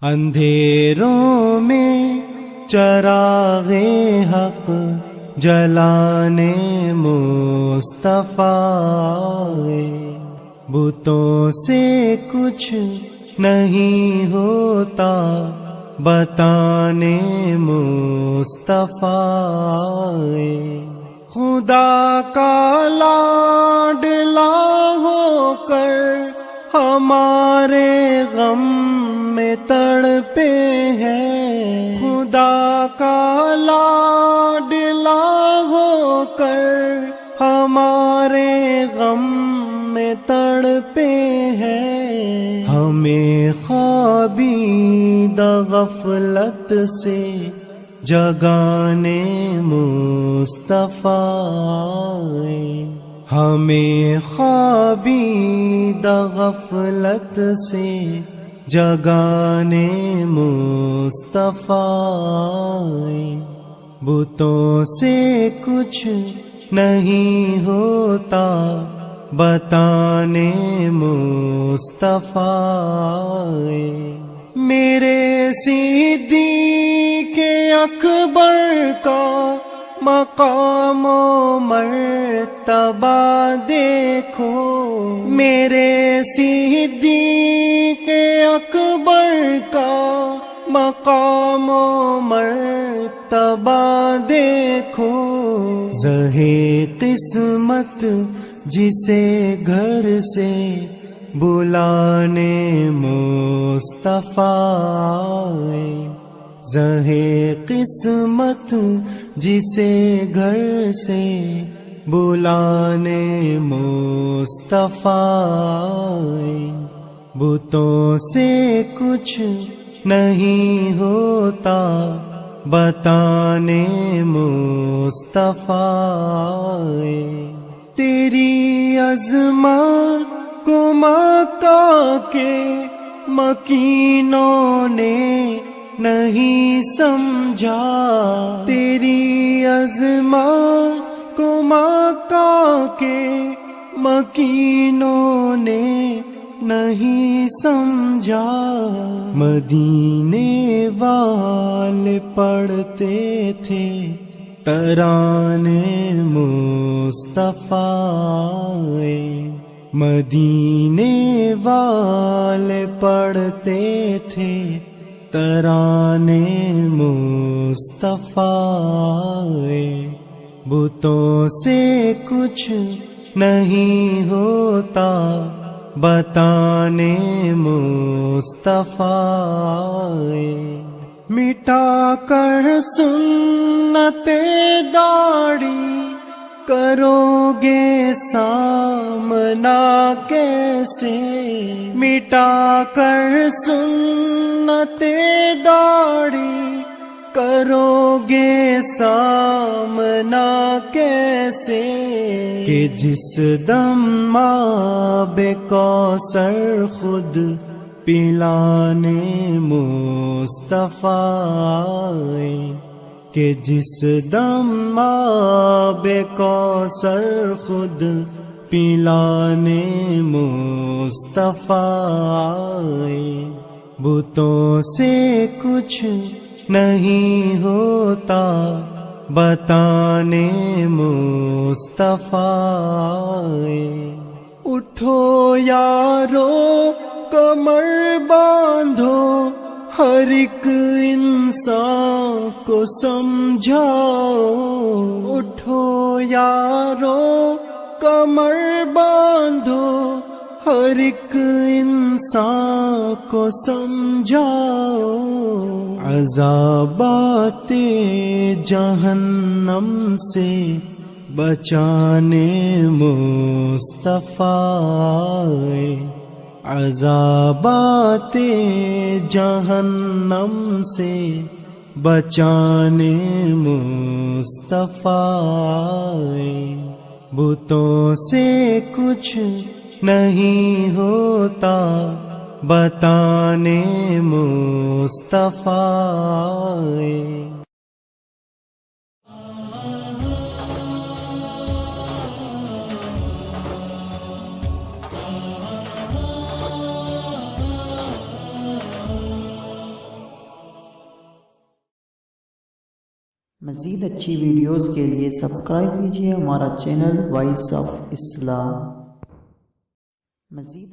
اندھیروں میں چراغ حق جلانے مصطفیٰ، بتوں سے کچھ نہیں ہوتا بتانے مصطفیٰ، خدا کا لاڈلا ہو کر ہمارے غم میں تڑپے ہیں، خدا کا لاڈلا ہو کر ہمارے غم میں تڑپے ہیں، ہمیں خوابیدہ غفلت سے جگانے مصطفیٰ، ہمیں خوابیدہ غفلت سے جگانے مصطفیٰ، بتوں سے کچھ نہیں ہوتا بتانے مصطفیٰ، میرے صدیق اکبر کا مقام و مرتبہ دیکھو، میرے صدیق اکبر کا مقام و مرتبہ دیکھو، زہے قسمت جسے گھر سے بلانے مصطفیٰ، زہے قسمت جسے گھر سے بلانے مصطفیٰ، بتوں سے کچھ نہیں ہوتا بتانے مصطفیٰ، تیری عظمت کو مکہ کے مکینوں نے نہیں سمجھا، تیری عظمت کو مکہ کے مکینوں نے نہیں سمجھا، مدینے والے پڑھتے تھے ترانے مصطفیٰ، مدینے والے پڑھتے تھے ترانے مصطفیٰ، بتوں سے کچھ نہیں ہوتا بتانے مصطفیٰ، مٹا کر سنت داڑھی کرو گے سامنا کیسے، مٹا کر سنت داڑھی کرو گے سامنا کیسے، کہ جس دم آب کوثر خود پلانے مصطفیٰ، کہ جس دم آب کوثر خود پلانے مصطفیٰ، بتوں سے کچھ نہیں ہوتا بتانے مصطفیٰ، اٹھو یارو کمر باندھو ہر ایک انسان کو سمجھاؤ، اٹھو یارو کمر باندھو ہر ایک انسان کو سمجھاؤ، عذابات جہنم سے بچانے مصطفیٰ، عذابات جہنم سے بچانے مصطفیٰ، بتوں سے کچھ نہیں ہوتا بتانے مصطفیٰ، مزید اچھی ویڈیوز کے لیے سبسکرائب کیجیے ہمارا چینل وائس آف اسلام۔ مزید